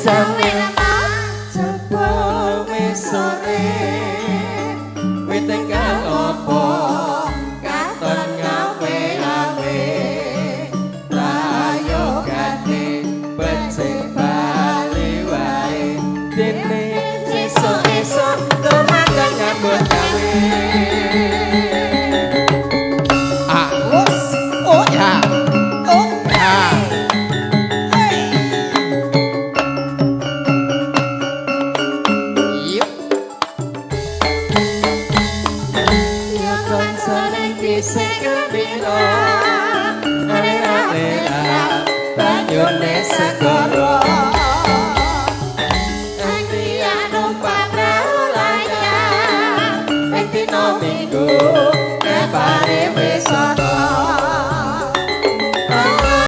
sampe coba wis sore wit kang opo katon ngawe-awe rayo gane becik bali wae dene esuk-esuk temangan nyambut gawe oh ya Your name